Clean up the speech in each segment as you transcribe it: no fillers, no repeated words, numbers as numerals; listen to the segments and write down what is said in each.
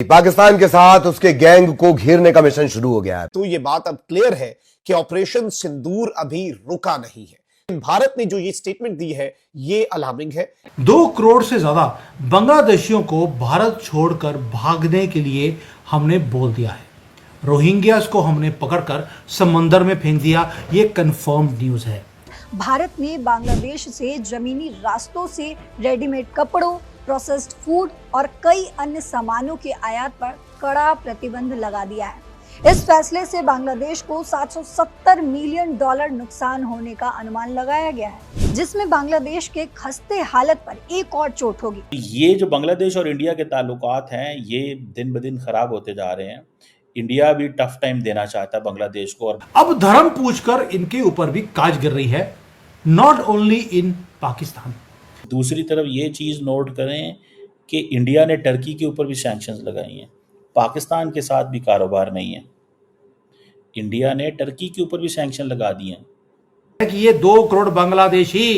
पाकिस्तान के साथ उसके गैंग को घेरने का मिशन शुरू हो गया है। तो ये बात अब क्लियर है कि ऑपरेशन सिंदूर अभी रुका नहीं है। भारत ने जो ये स्टेटमेंट दी है ये अलार्मिंग है। 2 करोड़ से ज्यादा बांग्लादेशियों को भारत छोड़कर भागने के लिए हमने बोल दिया है। रोहिंग्यास को हमने पकड़कर समंदर में फेंक दिया, ये कंफर्म न्यूज है। भारत ने बांग्लादेश से जमीनी रास्तों से रेडीमेड कपड़ों, प्रोसेस्ड फूड और कई अन्य सामानों के आयात पर कड़ा प्रतिबंध लगा दिया है। इस फैसले से बांग्लादेश को $770 मिलियन नुकसान होने का अनुमान लगाया गया है, जिसमें बांग्लादेश के खस्ते हालत पर एक और चोट होगी। ये जो बांग्लादेश और इंडिया के ताल्लुकात हैं ये दिन ब दिन खराब होते जा रहे हैं। इंडिया भी टफ टाइम देना चाहता है बांग्लादेश को। और अब धर्म पूछकर इनके ऊपर भी काज गिर रही है, नॉट ओनली इन पाकिस्तान। दूसरी तरफ ये चीज़ नोट करें कि इंडिया ने टर्की के ऊपर भी सैंक्शंस लगाई हैं, पाकिस्तान के साथ भी कारोबार नहीं है। इंडिया ने टर्की के ऊपर भी सैंक्शन लगा दिए हैं कि ये 2 करोड़ बांग्लादेशी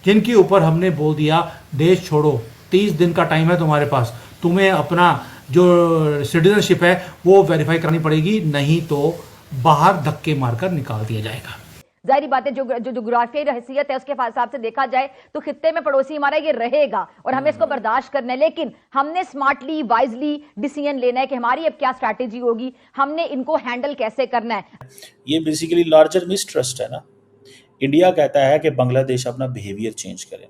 जिनके ऊपर हमने बोल दिया देश छोड़ो, 30 दिन का टाइम है तुम्हारे पास, तुम्हें अपना जो सिटीजनशिप है वो वेरीफाई करनी पड़ेगी, नहीं तो बाहर धक्के मारकर निकाल दिया जाएगा। जाहिर बात है, जो जुग्राफियाई हैसियत है उसके हिसाब से देखा जाए तो खित्ते में पड़ोसी हमारा ये रहेगा और हमें इसको बर्दाश्त करना है, लेकिन हमने स्मार्टली वाइजली डिसीजन लेना है कि हमारी अब क्या स्ट्रैटेजी होगी, हमने इनको हैंडल कैसे करना है। ये बेसिकली लार्जर मिसट्रस्ट है ना। इंडिया कहता है कि बांग्लादेश अपना बिहेवियर चेंज करे।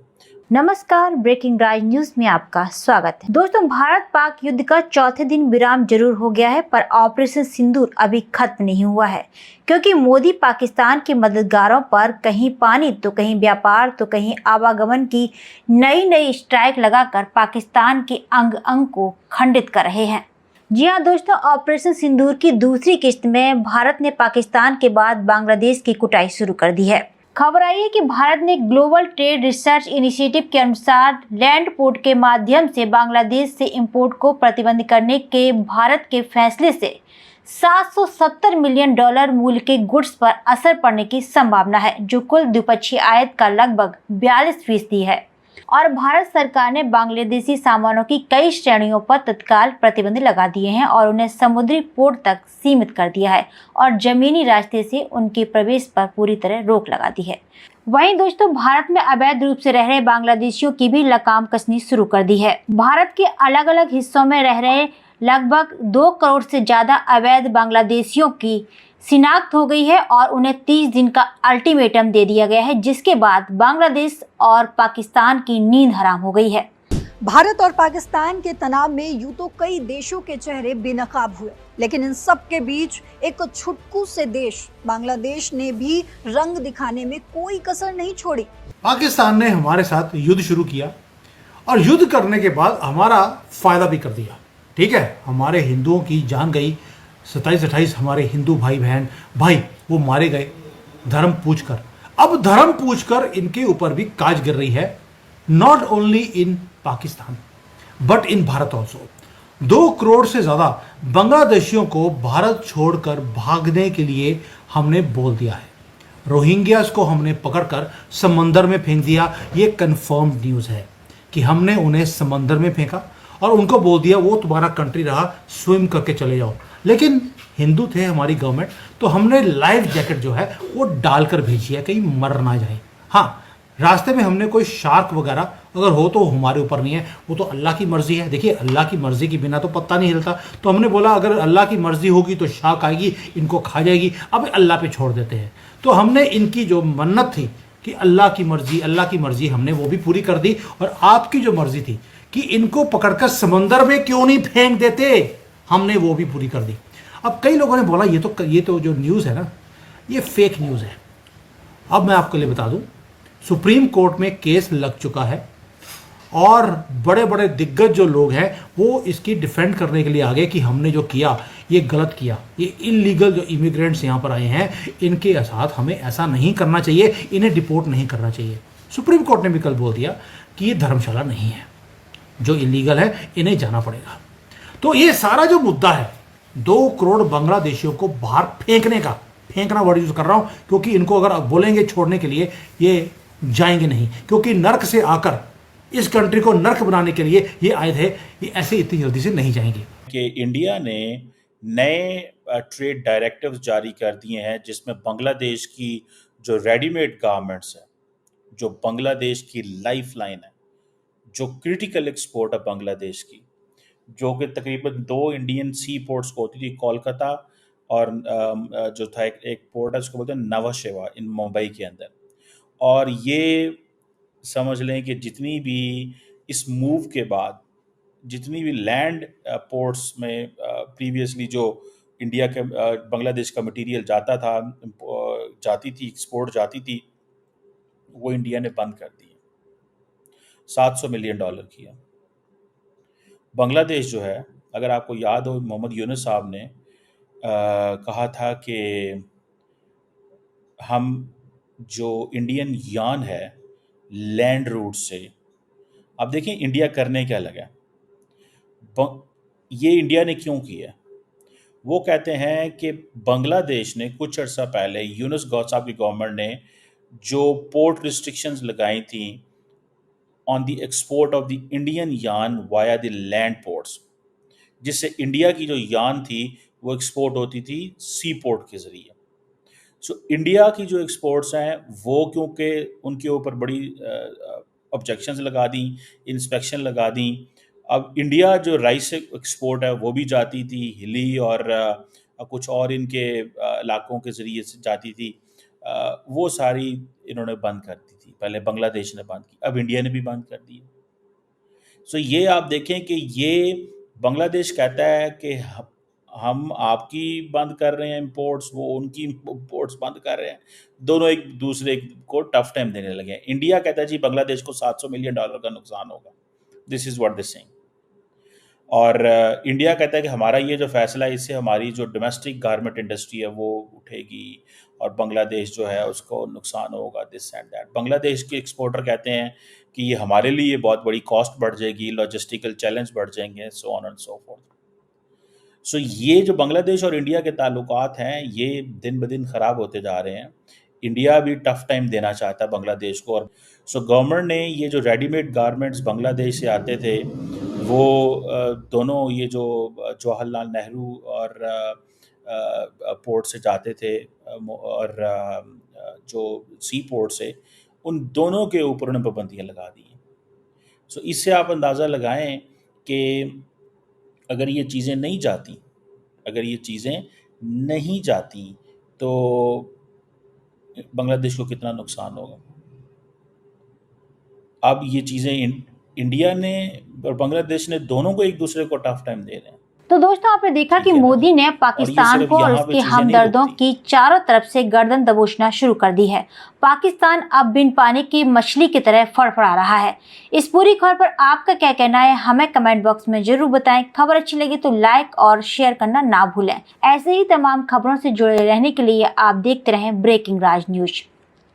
नमस्कार, ब्रेकिंग राज न्यूज में आपका स्वागत है। दोस्तों, भारत पाक युद्ध का चौथे दिन विराम जरूर हो गया है, पर ऑपरेशन सिंदूर अभी खत्म नहीं हुआ है, क्योंकि मोदी पाकिस्तान के मददगारों पर कहीं पानी तो कहीं व्यापार तो कहीं आवागमन की नई स्ट्राइक लगाकर पाकिस्तान के अंग अंग को खंडित कर रहे हैं। जी हाँ दोस्तों, ऑपरेशन सिंदूर की दूसरी किस्त में भारत ने पाकिस्तान के बाद बांग्लादेश की कुटाई शुरू कर दी है। खबर आई है कि भारत ने ग्लोबल ट्रेड रिसर्च इनिशिएटिव के अनुसार लैंड पोर्ट के माध्यम से बांग्लादेश से इंपोर्ट को प्रतिबंध करने के भारत के फैसले से $770 मिलियन मूल्य के गुड्स पर असर पड़ने की संभावना है, जो कुल द्विपक्षीय आयात का लगभग 42% है। और भारत सरकार ने बांग्लादेशी सामानों की कई श्रेणियों पर तत्काल प्रतिबंध लगा दिए हैं और उन्हें समुद्री पोर्ट तक सीमित कर दिया है और जमीनी रास्ते से उनके प्रवेश पर पूरी तरह रोक लगा दी है। वहीं दोस्तों, भारत में अवैध रूप से रह रहे बांग्लादेशियों की भी लगाम कसनी शुरू कर दी है। भारत के अलग अलग हिस्सों में रह रहे लगभग 2 करोड़ से ज्यादा अवैध बांग्लादेशियों की शिनाख्त हो गई है और उन्हें 30 दिन का अल्टीमेटम दे दिया गया है, जिसके बाद बांग्लादेश और पाकिस्तान की नींद हराम हो गई है। भारत और पाकिस्तान के तनाव में यूं तो कई देशों के चेहरे बेनकाब हुए, लेकिन इन सब के बीच एक छुटकू से देश बांग्लादेश ने भी रंग दिखाने में कोई कसर नहीं छोड़ी। पाकिस्तान ने हमारे साथ युद्ध शुरू किया और युद्ध करने के बाद हमारा फायदा भी कर दिया। ठीक है, हमारे हिंदुओं की जान गई, 27-28 हमारे हिंदू भाई वो मारे गए धर्म पूछकर। अब धर्म पूछकर इनके ऊपर भी काज गिर रही है, not only in Pakistan but in Bharat also. 2 crore से ज्यादा बांग्लादेशियों को भारत छोड़कर भागने के लिए हमने बोल दिया है। रोहिंग्यास को हमने पकड़कर समंदर में फेंक दिया, ये कंफर्म न्यूज है कि हमने उन्हें समंदर में फेंका और उनको बोल दिया वो तुम्हारा कंट्री रहा, स्विम करके चले जाओ। लेकिन हिंदू थे हमारी गवर्नमेंट, तो हमने लाइफ जैकेट जो है वो डालकर भेजी है, कहीं मर ना जाए। हाँ, रास्ते में हमने कोई शार्क वगैरह अगर हो तो हमारे ऊपर नहीं है, वो तो अल्लाह की मर्जी है। देखिए, अल्लाह की मर्जी के बिना तो पत्ता नहीं हिलता, तो हमने बोला अगर अल्लाह की मर्जी होगी तो शार्क आएगी, इनको खा जाएगी, अब अल्लाह पे छोड़ देते हैं। तो हमने इनकी जो मन्नत थी कि अल्लाह की मर्जी हमने वो भी पूरी कर दी, और आपकी जो मर्जी थी कि इनको पकड़कर समंदर में क्यों नहीं फेंक देते, हमने वो भी पूरी कर दी। अब कई लोगों ने बोला ये तो जो न्यूज़ है ना, ये फेक न्यूज़ है। अब मैं आपको लिए बता दूं, सुप्रीम कोर्ट में केस लग चुका है और बड़े बड़े दिग्गज जो लोग हैं वो इसकी डिफेंड करने के लिए आ गए कि हमने जो किया ये गलत किया, ये इलीगल जो इमिग्रेंट्स यहाँ पर आए हैं इनके साथ हमें ऐसा नहीं करना चाहिए, इन्हें डिपोर्ट नहीं करना चाहिए। सुप्रीम कोर्ट ने भी कल बोल दिया कि ये धर्मशाला नहीं है, जो इलीगल है इन्हें जाना पड़ेगा। तो ये सारा जो मुद्दा है 2 करोड़ बांग्लादेशियों को बाहर फेंकना वर्ड यूज कर रहा हूं, क्योंकि इनको अगर बोलेंगे छोड़ने के लिए ये जाएंगे नहीं, क्योंकि नर्क से आकर इस कंट्री को नर्क बनाने के लिए ये आए थे, ये ऐसे इतनी जल्दी से नहीं जाएंगे। कि इंडिया ने नए ट्रेड डायरेक्टिव्स जारी कर दिए हैं, जिसमें बांग्लादेश की जो रेडीमेड गारमेंट्स है, जो बांग्लादेश की लाइफलाइन है, जो क्रिटिकल एक्सपोर्ट है बांग्लादेश की, जो कि तकरीबन 2 इंडियन सी पोर्ट्स को होती थी, कोलकाता और जो था एक पोर्ट है उसको बोलते हैं नवा शेवा इन मुंबई के अंदर। और ये समझ लें कि जितनी भी इस मूव के बाद जितनी भी लैंड पोर्ट्स में प्रीवियसली जो इंडिया के बांग्लादेश का मटेरियल जाती थी, एक्सपोर्ट जाती थी, वो इंडिया ने बंद कर दी। $700 मिलियन किया। बांग्लादेश जो है, अगर आपको याद हो, मोहम्मद यूनुस साहब ने कहा था कि हम जो इंडियन यान है लैंड रूट से, अब देखिए इंडिया करने क्या लगा। ये इंडिया ने क्यों किया? वो कहते हैं कि बांग्लादेश ने कुछ अर्सा पहले यूनुस साहब की गवर्नमेंट ने जो पोर्ट रिस्ट्रिक्शंस लगाई थी on the export of the Indian यान वाया द लैंड पोर्ट्स, जिससे इंडिया की जो यान थी वो एक्सपोर्ट होती थी सी पोर्ट के ज़रिए। सो इंडिया की जो एक्सपोर्ट्स हैं वो क्योंकि उनके ऊपर बड़ी ऑब्जेक्शंस लगा दी, इंस्पेक्शन लगा दी। अब इंडिया जो राइस एक्सपोर्ट है वो भी जाती थी हिली और कुछ और इनके इलाकों के ज़रिए से जाती थी, वो सारी इन्होंने बंद कर दी थी। पहले बांग्लादेश ने बंद की, अब इंडिया ने भी बंद कर दी। सो ये आप देखें कि ये बांग्लादेश कहता है कि हम आपकी बंद कर रहे हैं इंपोर्ट्स, वो उनकी इंपोर्ट्स बंद कर रहे हैं, दोनों एक दूसरे को टफ टाइम देने लगे हैं। इंडिया कहता है जी बांग्लादेश को $700 मिलियन का नुकसान होगा, this is what they saying. और इंडिया कहता है कि हमारा ये जो फैसला है इससे हमारी जो डोमेस्टिक गारमेंट इंडस्ट्री है वो उठेगी और बांग्लादेश जो है उसको नुकसान होगा, दिस एंड दैट। बांग्लादेश के एक्सपोर्टर कहते हैं कि ये हमारे लिए बहुत बड़ी कॉस्ट बढ़ जाएगी, लॉजिस्टिकल चैलेंज बढ़ जाएंगे, so on and so forth. So ये जो बांग्लादेश और इंडिया के ताल्लुकात हैं ये दिन ब दिन ख़राब होते जा रहे हैं। इंडिया भी टफ टाइम देना चाहता है बांग्लादेश को। और सो गवर्नमेंट ने ये जो रेडीमेड गारमेंट्स बांग्लादेश से आते थे वो दोनों ये जो जवाहरलाल नेहरू और पोर्ट से जाते थे और जो सी पोर्ट से, उन दोनों के ऊपर उन्होंने पाबंदियाँ लगा दी हैं। सो इससे आप अंदाज़ा लगाएं कि अगर ये चीज़ें नहीं जाती तो बांग्लादेश को कितना नुकसान होगा। अब ये चीज़ें इंडिया ने और बांग्लादेश ने दोनों को एक दूसरे को टफ टाइम दे रहे हैं। तो दोस्तों आपने देखा कि मोदी ने पाकिस्तान को और उसके हमदर्दों की चारों तरफ से गर्दन दबोचना शुरू कर दी है। पाकिस्तान अब बिन पानी की मछली की तरह फड़फड़ा रहा है। इस पूरी खबर पर आपका क्या कहना है हमें कमेंट बॉक्स में जरूर बताएं। खबर अच्छी लगी तो लाइक और शेयर करना ना भूलें। ऐसे ही तमाम खबरों से जुड़े रहने के लिए आप देखते रहें ब्रेकिंग राज न्यूज।